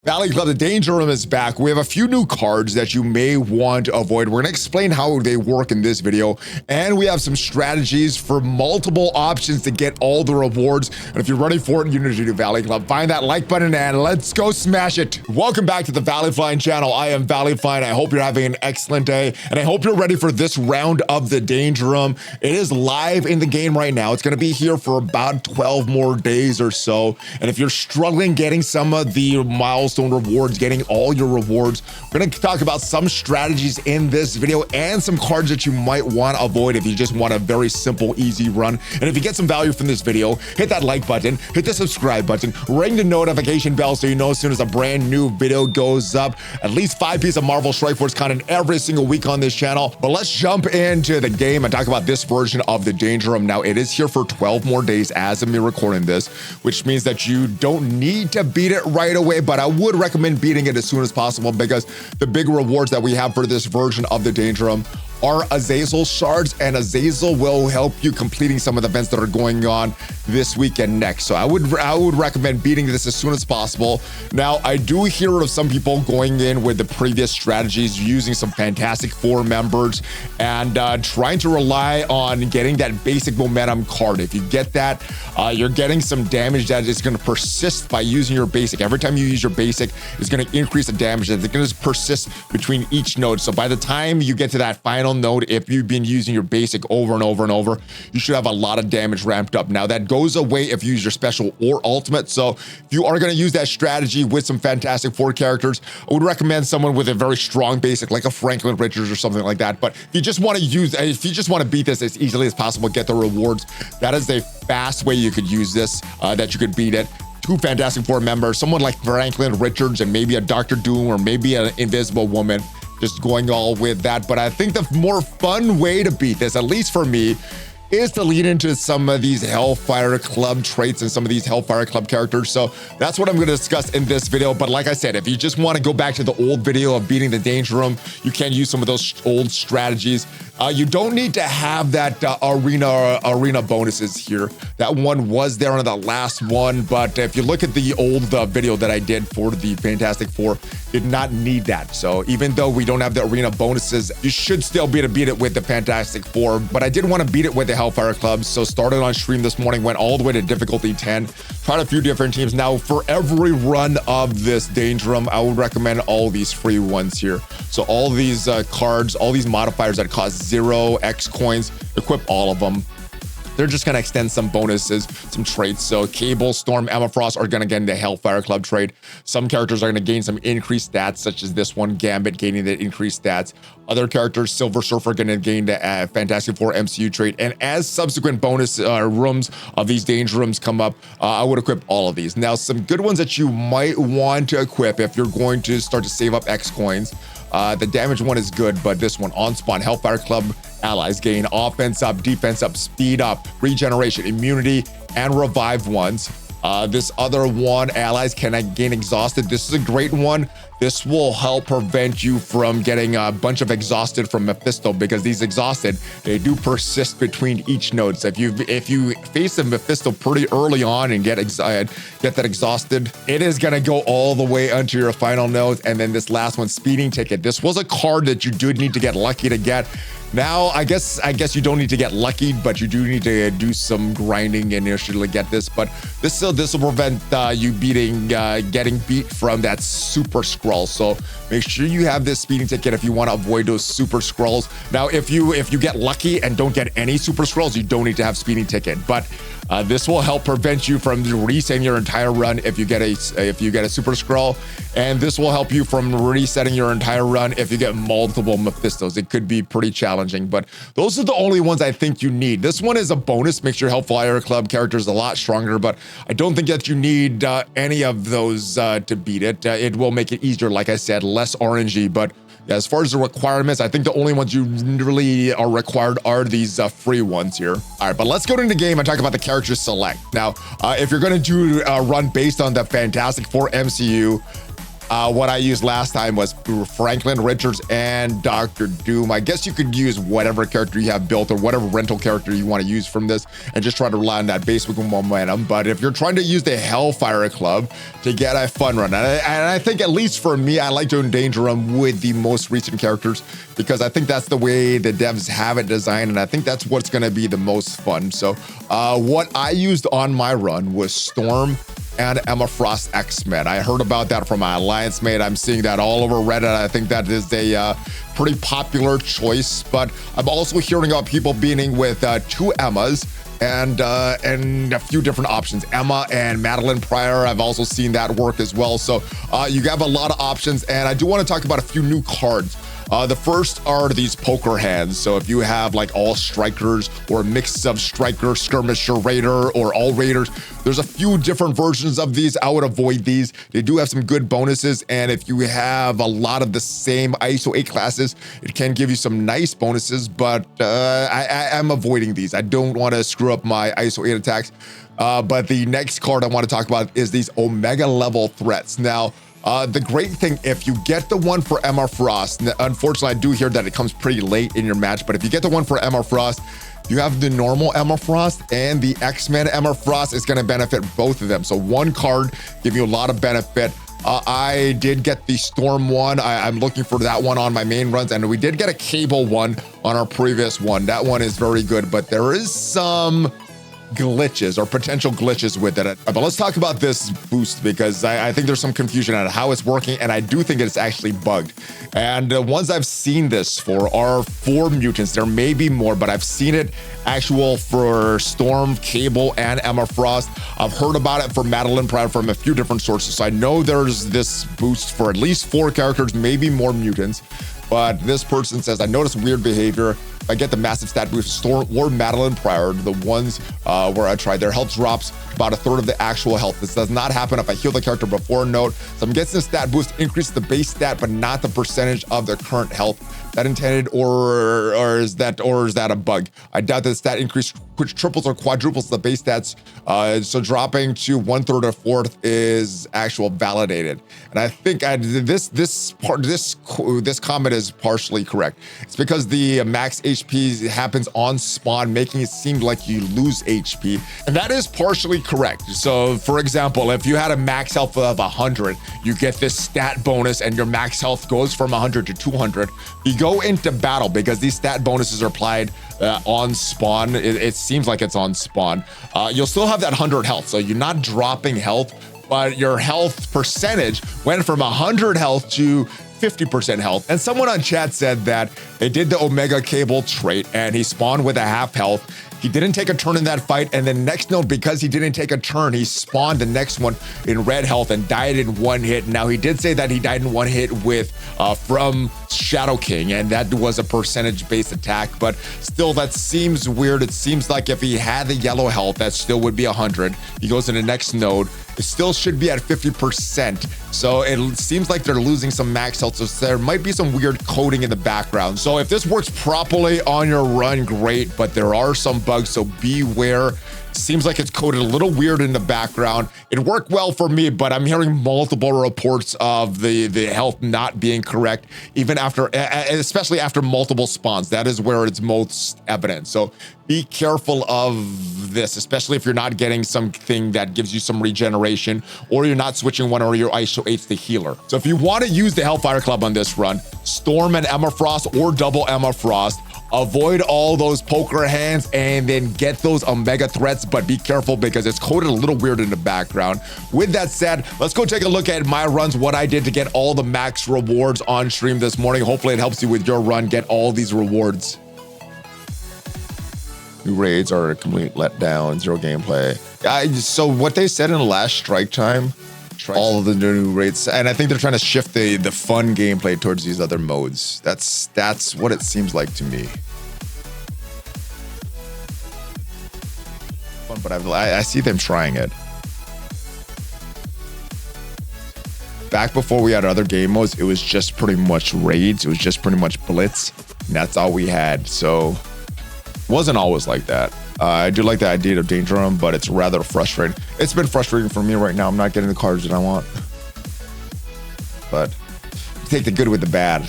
Valley Club, the Danger Room is back. We have a few new cards that you may want to avoid. We're going to explain how they work in this video, and we have some strategies for multiple options to get all the rewards. And if you're ready for it, you need to do Valley Club. Find that like button and let's go smash it. Welcome back to the ValleyFlyin channel. I am ValleyFlyin. I hope you're having an excellent day, and I hope you're ready for this round of the Danger Room. It is live in the game right now. It's going to be here for about 12 more days or so. And if you're struggling getting some of the milestone rewards, getting all your rewards, we're going to talk about some strategies in this video and some cards that you might want to avoid if you just want a very simple, easy run. And if you get some value from this video, hit that like button, hit the subscribe button, ring the notification bell so you know as soon as a brand new video goes up. At least 5 pieces of Marvel Strike Force content every single week on this channel. But let's jump into the game and talk about this version of the Danger Room. Now, it is here for 12 more days as of me recording this, which means that you don't need to beat it right away, but I would recommend beating it as soon as possible because the big rewards that we have for this version of the Danger Room are Azazel shards, and Azazel will help you completing some of the events that are going on this week and next. So I would recommend beating this as soon as possible. Now, I do hear of some people going in with the previous strategies, using some Fantastic Four members and trying to rely on getting that basic momentum card. If you get that, you're getting some damage that is going to persist by using your basic. Every time you use your basic, it's going to increase the damage that's going to persist between each node. So by the time you get to that final node, if you've been using your basic over and over and over, you should have a lot of damage ramped up. Now, that goes away if you use your special or ultimate. So if you are going to use that strategy with some Fantastic Four characters, I would recommend someone with a very strong basic, like a Franklin Richards or something like that. But if you just want to beat this as easily as possible, get the rewards, that is a fast way you could use this, that you could beat it. 2 Fantastic Four members, someone like Franklin Richards and maybe a Dr. Doom or maybe an Invisible Woman, just going all with that. But I think the more fun way to beat this, at least for me, is to lead into some of these Hellfire Club traits and some of these Hellfire Club characters. So that's what I'm going to discuss in this video. But like I said, if you just want to go back to the old video of beating the Danger Room, you can use some of those old strategies. You don't need to have that arena bonuses here. That one was there on the last one, but if you look at the old video that I did for the Fantastic Four, did not need that. So even though we don't have the arena bonuses, you should still be able to beat it with the Fantastic Four. But I did want to beat it with the Hellfire Club, so started on stream this morning, went all the way to difficulty 10, tried a few different teams. Now, for every run of this Danger Room, I would recommend all these free ones here. So all these cards, all these modifiers that cost 0 X coins, equip all of them. They're just going to extend some bonuses, some traits. So Cable, Storm, Emma Frost are going to get the Hellfire Club trait. Some characters are going to gain some increased stats, such as this one, Gambit, gaining the increased stats. Other characters, Silver Surfer, are going to gain the Fantastic Four MCU trait. And as subsequent bonus rooms of these Danger Rooms come up, I would equip all of these. Now, some good ones that you might want to equip if you're going to start to save up X coins. The damage one is good, but this one, on spawn, Hellfire Club allies gain offense up, defense up, speed up, regeneration, immunity, and revive ones. This other one, allies can gain exhausted. This is a great one. This will help prevent you from getting a bunch of exhausted from Mephisto, because these exhausted, they do persist between each node. So if you face a Mephisto pretty early on and get that exhausted, it is gonna go all the way onto your final node. And then this last one, speeding ticket. This was a card that you did need to get lucky to get. Now, I guess you don't need to get lucky, but you do need to do some grinding initially to get this. But this will prevent you getting beat from that super scroll. So make sure you have this speeding ticket if you want to avoid those super scrolls. Now, if you get lucky and don't get any super scrolls, you don't need to have speeding ticket. But this will help prevent you from resetting your entire run if you get a super scroll, and this will help you from resetting your entire run if you get multiple Mephistos. It could be pretty challenging, but those are the only ones I think you need. This one is a bonus, makes your Hellfire Club characters a lot stronger, but I don't think that you need any of those to beat it. It will make it easier, like I said, less RNG, but as far as the requirements, I think the only ones you really are required are these free ones here. All right, but let's go into the game and talk about the character select. Now, if you're going to do a run based on the Fantastic Four MCU, What I used last time was Franklin, Richards, and Dr. Doom. I guess you could use whatever character you have built or whatever rental character you want to use from this and just try to rely on that basic momentum. But if you're trying to use the Hellfire Club to get a fun run, and I think at least for me, I like to endanger them with the most recent characters because I think that's the way the devs have it designed, and I think that's what's going to be the most fun. So what I used on my run was Storm and Emma Frost X-Men. I heard about that from my alliance mate. I'm seeing that all over Reddit. I think that is a pretty popular choice, but I'm also hearing about people being with two Emmas and a few different options. Emma and Madeline Pryor, I've also seen that work as well. So you have a lot of options, and I do want to talk about a few new cards. The first are these poker hands. So if you have like all strikers or a mix of striker, skirmisher, raider, or all raiders, there's a few different versions of these. I would avoid these. They do have some good bonuses. And if you have a lot of the same ISO 8 classes, it can give you some nice bonuses, but I'm avoiding these. I don't want to screw up my ISO 8 attacks. But the next card I want to talk about is these Omega level threats. Now, the great thing, if you get the one for Emma Frost, unfortunately, I do hear that it comes pretty late in your match, but if you get the one for Emma Frost, you have the normal Emma Frost and the X-Men Emma Frost is going to benefit both of them. So one card give you a lot of benefit. I did get the Storm one. I'm looking for that one on my main runs, and we did get a Cable one on our previous one. That one is very good, but there is some glitches or potential glitches with it. But let's talk about this boost because I think there's some confusion on how it's working, and I do think it's actually bugged. And the ones I've seen this for are 4 mutants. There may be more, but I've seen it actual for Storm, Cable, and Emma Frost. I've heard about it for Madeline Pryor from a few different sources. So I know there's this boost for at least 4 characters, maybe more mutants. But this person says, I noticed weird behavior. I get the massive stat boost, Storm or Madeline Pryor, the ones where I tried. Their health drops about 1/3 of the actual health. This does not happen if I heal the character before a note. So I'm guessing the stat boost increases the base stat, but not the percentage of their current health. That intended, or is that a bug? I doubt that the stat increase which triples or quadruples the base stats. So dropping to 1/3 or 1/4 is actual validated. And I think this comment is partially correct. It's because the max HP happens on spawn, making it seem like you lose HP, and that is partially correct. So, for example, if you had a max health of 100, you get this stat bonus, and your max health goes from 100 to 200. You go into battle because these stat bonuses are applied on spawn. It seems like it's on spawn. You'll still have that 100 health, so you're not dropping health, but your health percentage went from 100 health to 50% health. And someone on chat said that they did the Omega Cable trait and he spawned with a half health. He didn't take a turn in that fight, and then next note, because he didn't take a turn, he spawned the next one in red health and died in 1 hit. Now, he did say that he died in 1 hit with from Shadow King, and that was a percentage-based attack, but still, that seems weird. It seems like if he had the yellow health, that still would be 100. He goes in the next node. It still should be at 50%. So it seems like they're losing some max health. So there might be some weird coding in the background. So if this works properly on your run, great, but there are some bugs, so beware. Seems like it's coded a little weird in the background. It worked well for me, but I'm hearing multiple reports of the health not being correct, even after, especially after multiple spawns. That is where it's most evident. So be careful of this, especially if you're not getting something that gives you some regeneration, or you're not switching one of your ISO 8s to healer. So if you want to use the Hellfire Club on this run, Storm and Emma Frost or double Emma Frost, avoid all those poker hands and then get those Omega threats, but be careful because it's coded a little weird in the background. With that said, let's go take a look at my runs, what I did to get all the max rewards on stream this morning. Hopefully it helps you with your run, get all these rewards. New raids are a complete letdown, 0 gameplay. So what they said in the last strike time, all of the new raids, and I think they're trying to shift the fun gameplay towards these other modes. That's what it seems like to me. Fun, but I see them trying it. Back before we had other game modes, it was just pretty much raids. It was just pretty much blitz, and that's all we had. So it wasn't always like that. I do like the idea of danger room, but it's rather frustrating. It's been frustrating for me right now. I'm not getting the cards that I want. but take the good with the bad.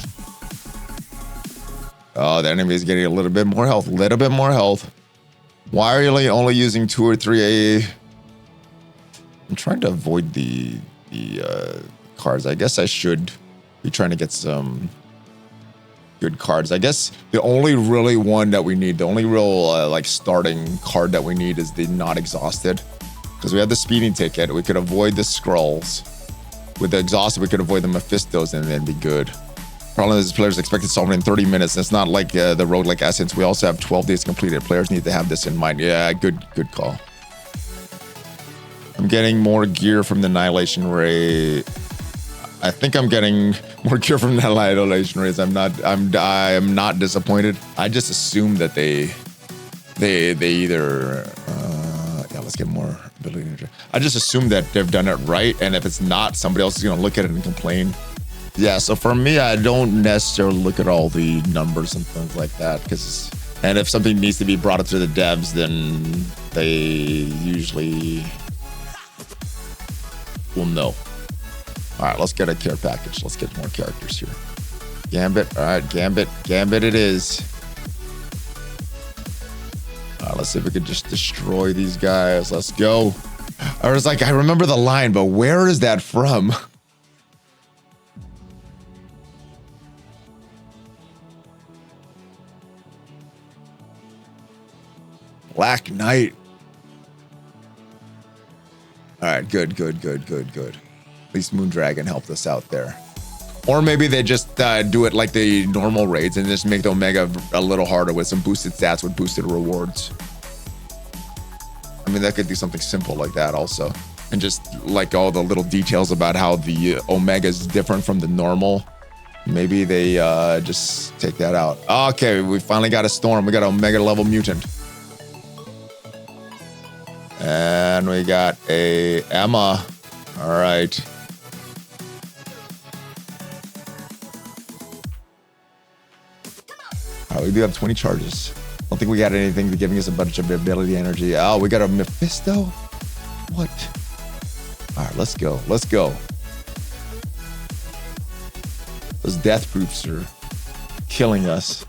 Oh, the enemy is getting a little bit more health. Why are you only using 2 or 3 I'm trying to avoid the cards. I guess I should be trying to get some good cards. I guess the only really one that we need, the only real like starting card that we need is the not exhausted. Because we have the speeding ticket. We could avoid the scrolls. With the exhausted, we could avoid the Mephistos and then be good. Problem is, players expected to solve it in 30 minutes. It's not like the roguelike essence. We also have 12 days completed. Players need to have this in mind. Yeah, good call. I'm getting more gear from the Annihilation Ray. I think I'm getting more gear from the Annihilation Rays. I'm not disappointed. I just assume that they either yeah, let's get more ability energy. I just assume that they've done it right, and if it's not, somebody else is gonna look at it and complain. Yeah, so for me, I don't necessarily look at all the numbers and things like that, and if something needs to be brought up to the devs, then they usually will know. All right, let's get a care package. Let's get more characters here. Gambit, all right, Gambit it is. All right, let's see if we could just destroy these guys. Let's go. I was like, I remember the line, but where is that from? Black Knight. All right, good. At least Moondragon helped us out there. Or maybe they just do it like the normal raids and just make the Omega a little harder with some boosted stats with boosted rewards. I mean, that could do something simple like that also. And just like all the little details about how the Omega is different from the normal. Maybe they just take that out. Okay, we finally got a Storm. We got an Omega level mutant. And we got a Emma. All right. All right, we do have 20 charges. I don't think we got anything giving us a bunch of ability energy. Oh, we got a Mephisto? What? All right, let's go. Those death proofs are killing us.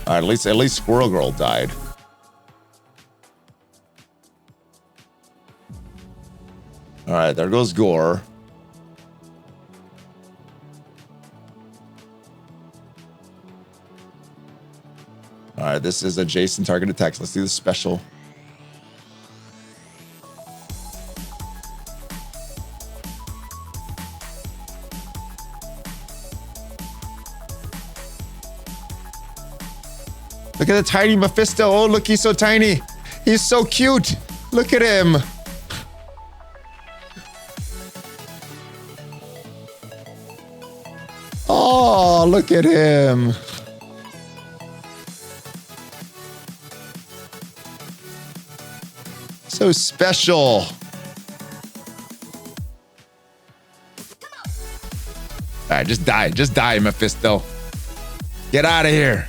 All right, at least Squirrel Girl died. All right, there goes Gore. All right, this is adjacent target attacks. Let's do the special. Look at the tiny Mephisto. Oh, look, he's so tiny. He's so cute. Look at him. Oh, look at him. So special. All right, just die, Mephisto. Get out of here.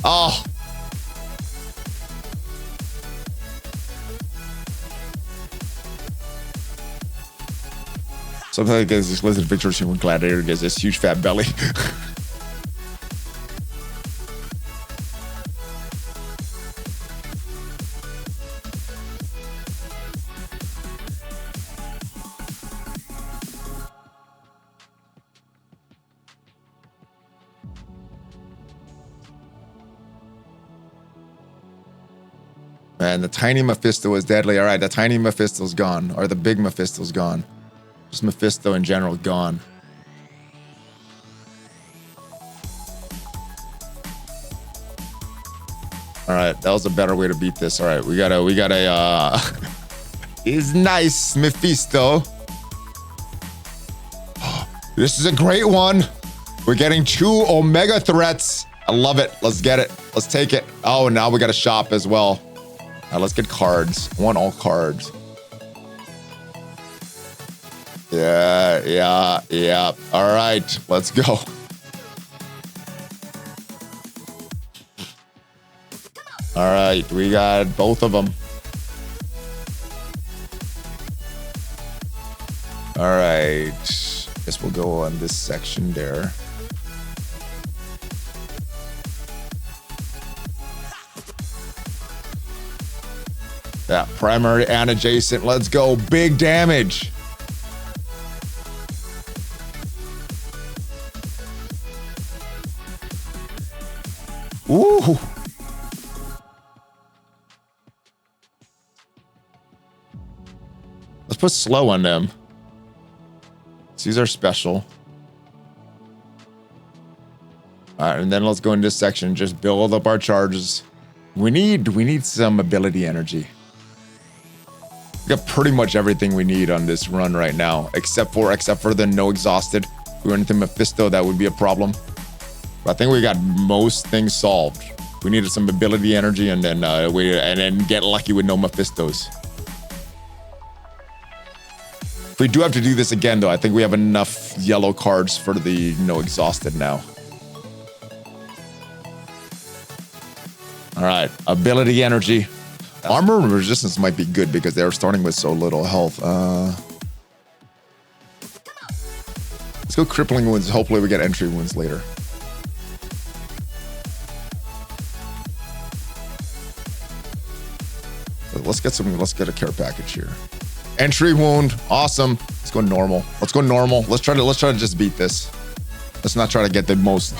Oh. Something like this lizard victory when Gladiator gets this huge fat belly. Man, the tiny Mephisto is deadly. All right, the tiny Mephisto's gone, or the big Mephisto's gone. Just Mephisto in general gone. All right, that was a better way to beat this. All right, we got a is nice Mephisto. This is a great one. We're getting 2 Omega threats. I love it. Let's get it. Let's take it. Oh, now we got a shop as well. All right, let's get cards. I want all cards. Yeah. All right, let's go. All right, we got both of them. All right, guess we'll go on this section there. Yeah, primary and adjacent. Let's go. Big damage. Ooh. Let's put slow on them. These are special. All right, and then let's go into this section. Just build up our charges. We need some ability energy. We got pretty much everything we need on this run right now, except for the no exhausted. If we went into Mephisto, that would be a problem. But I think we got most things solved. We needed some ability energy, and then get lucky with no Mephistos. If we do have to do this again, though, I think we have enough yellow cards for the no exhausted now. All right, ability energy. Armor resistance might be good because they're starting with so little health. Let's go crippling wounds. Hopefully we get entry wounds later. Let's get a care package here. Entry wound, awesome. Let's go normal. Let's go normal. Let's try to just beat this. Let's not try to get the most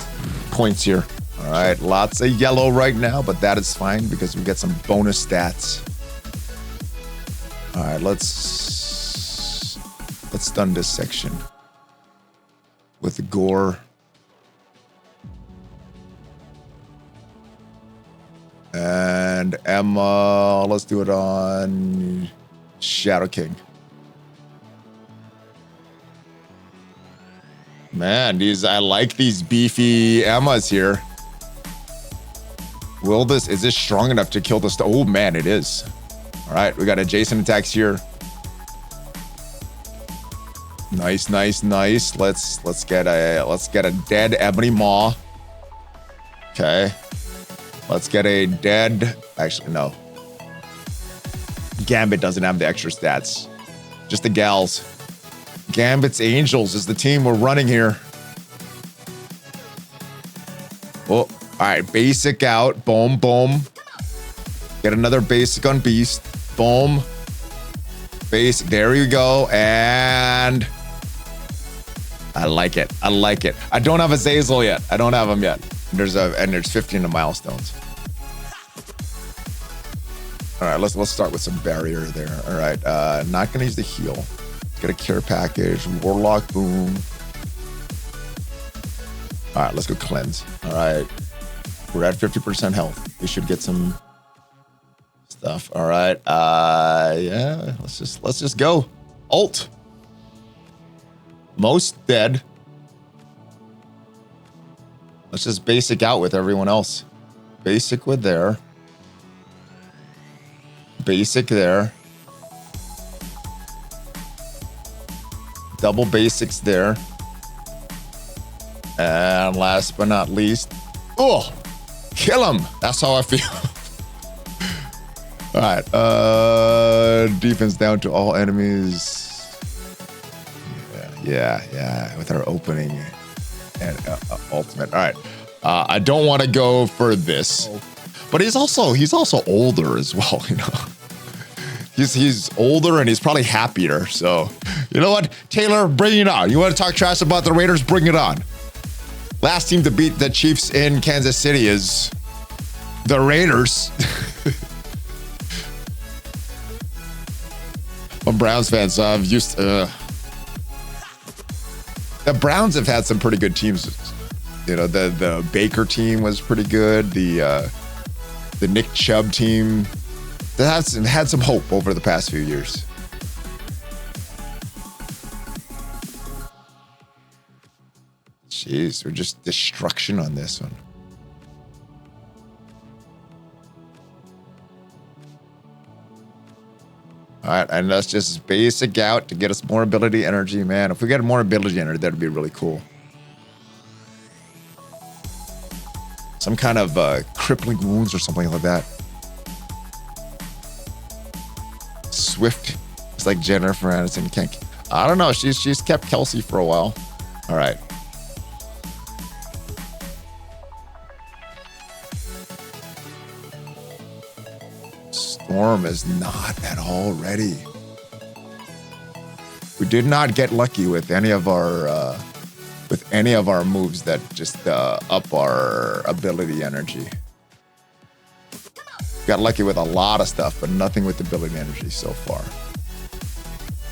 points here. All right, lots of yellow right now, but that is fine because we get some bonus stats. All right, let's stun this section with the gore. And Emma, let's do it on Shadow King. Man, I like these beefy Emmas here. Is this strong enough to kill this? Oh man, it is. All right, we got adjacent attacks here. Nice. Let's get a dead Ebony Maw. Okay. Let's get a dead. Actually, no. Gambit doesn't have the extra stats. Just the gals. Gambit's Angels is the team we're running here. Oh. All right, basic out. Boom, boom. Get another basic on Beast. Boom. Basic. There you go. And I like it. I don't have a Zazel yet. I don't have him yet. There's 15 of milestones. All right, let's start with some barrier there. All right, not gonna use the heal. Get a care package. Warlock. Boom. All right, let's go cleanse. All right. We're at 50% health. We should get some stuff. All right. Yeah. Let's just go. Ult. Most dead. Let's just basic out with everyone else. Basic with there. Basic there. Double basics there. And last but not least, oh, kill him. That's how I feel. All right. Defense down to all enemies. Yeah. With our opening and ultimate. All right. I don't want to go for this, but he's also older as well. You know, he's older and he's probably happier. So, you know what, Taylor, bring it on. You want to talk trash about the Raiders? Bring it on. Last team to beat the Chiefs in Kansas City is the Raiders. I'm a Browns fan, so I've used the Browns have had some pretty good teams. You know, the Baker team was pretty good. The Nick Chubb team that had some hope over the past few years. Jeez, we're just destruction on this one. All right, and let's just basic out to get us more ability energy, man. If we get more ability energy, that'd be really cool. Some kind of crippling wounds or something like that. Swift. It's like Jennifer Aniston can't. I don't know. She's kept Kelsey for a while. All right. Storm is not at all ready. We did not get lucky with any of our moves that just up our ability energy. Got lucky with a lot of stuff, but nothing with ability energy so far. All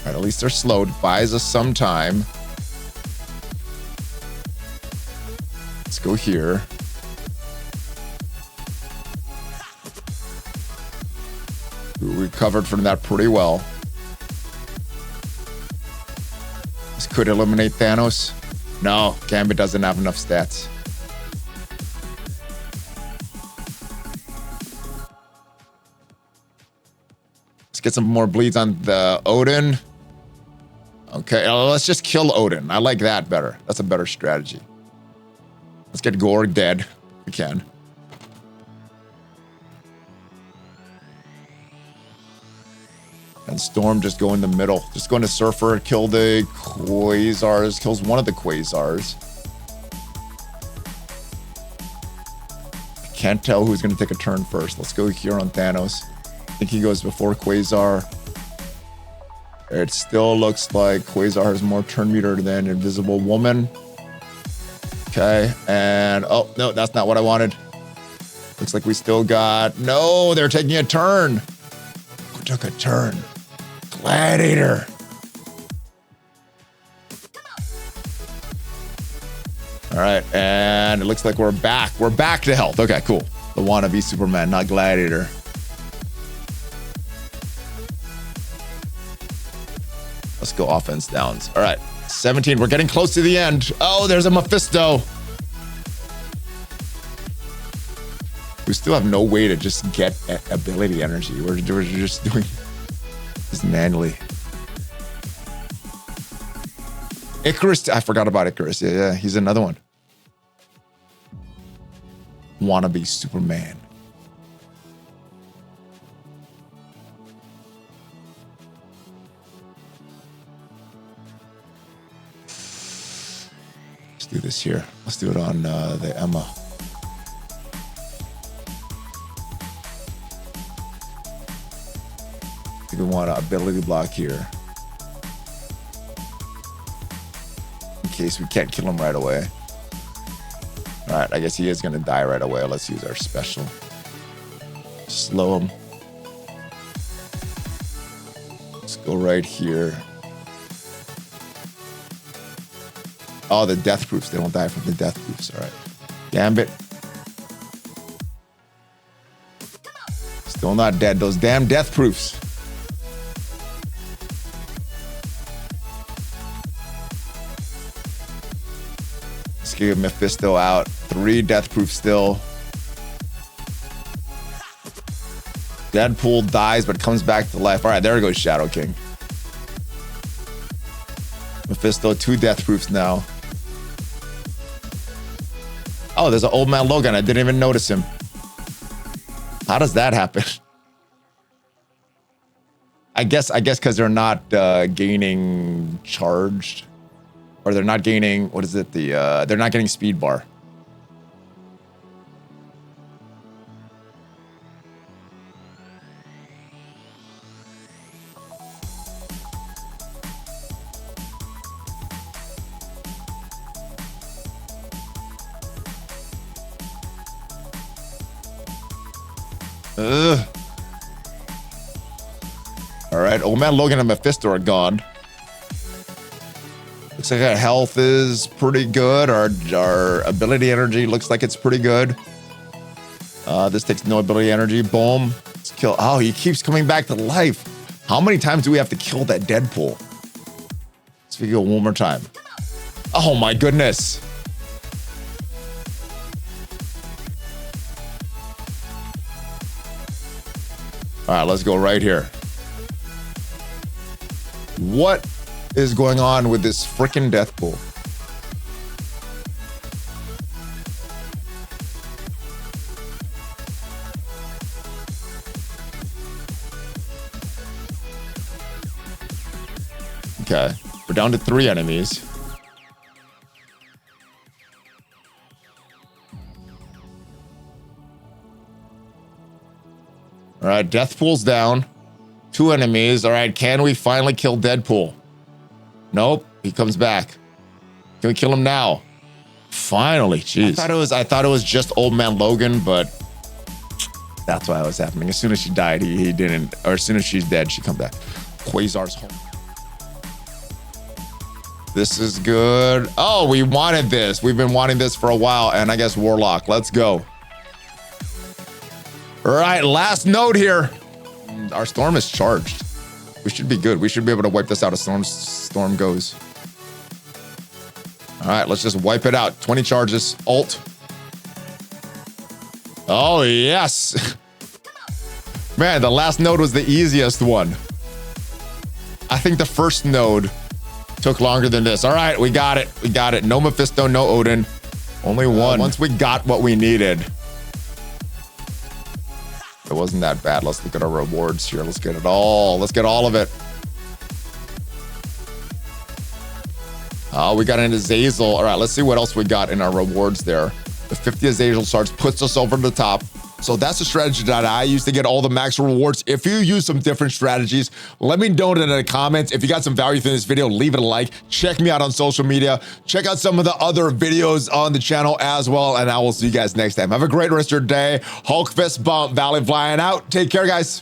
right, at least they're slowed. Buys us some time. Let's go here. We recovered from that pretty well. This could eliminate Thanos. No, Gambit doesn't have enough stats. Let's get some more bleeds on the Odin. Okay, let's just kill Odin. I like that better. That's a better strategy. Let's get Gorg dead. We can. And Storm just go in the middle. Just going to Surfer, kill the Quasars. Kills one of the Quasars. I can't tell who's going to take a turn first. Let's go here on Thanos. I think he goes before Quasar. It still looks like Quasar has more turn meter than Invisible Woman. Okay, and oh, no, that's not what I wanted. Looks like we still got... No, they're taking a turn. Who took a turn? Gladiator. All right, and it looks like we're back. We're back to health. Okay, cool. The wannabe Superman, not Gladiator. Let's go offense downs. All right, 17. We're getting close to the end. Oh, there's a Mephisto. We still have no way to just get ability energy. We're just doing this manually. Icarus. I forgot about Icarus. Yeah, he's another one. Wannabe Superman. Let's do this here. Let's do it on the Emma. We want an ability block here. In case we can't kill him right away. All right, I guess he is gonna die right away. Let's use our special. Slow him. Let's go right here. Oh, the death proofs. They don't die from the death proofs. All right. Gambit. Still not dead. Those damn death proofs. Let's get Mephisto out. 3 death proofs still. Deadpool dies but comes back to life. All right, there goes Shadow King. Mephisto, 2 death proofs now. Oh, there's an old man Logan. I didn't even notice him. How does that happen? I guess because they're not gaining charged, or they're not gaining, what is it? They're not getting speed bar. Ugh. All right, Old Man Logan and Mephisto are gone. Looks like our health is pretty good. Our ability energy looks like it's pretty good. This takes no ability energy. Boom. Let's kill. Oh, he keeps coming back to life. How many times do we have to kill that Deadpool? Let's go one more time. Oh my goodness. All right, let's go right here. What is going on with this freaking Deathpool? Okay, we're down to 3 enemies. All right, Deathpool's down. 2 enemies. All right, can we finally kill Deadpool? Nope, he comes back. Can we kill him now? Finally, jeez. I thought it was just Old Man Logan, but that's why it was happening. As soon as she died, he didn't. Or as soon as she's dead, she come back. Quasar's home. This is good. Oh, we wanted this. We've been wanting this for a while, and I guess Warlock. Let's go. All right, last node here. Our storm is charged. We should be good. We should be able to wipe this out as storm goes. All right, let's just wipe it out. 20 charges. Alt. Oh, yes. Man, the last node was the easiest one. I think the first node took longer than this. All right, we got it. We got it. No Mephisto, no Odin. Only one. Once we got what we needed. It wasn't that bad. Let's look at our rewards here. Let's get it all. Let's get all of it. Oh, we got an Azazel. All right, let's see what else we got in our rewards there. The 50 Azazel shards puts us over the top. So that's the strategy that I use to get all the max rewards. If you use some different strategies, let me know in the comments. If you got some value from this video, leave it a like. Check me out on social media. Check out some of the other videos on the channel as well. And I will see you guys next time. Have a great rest of your day. Hulk fist bump, ValleyFlyin out. Take care, guys.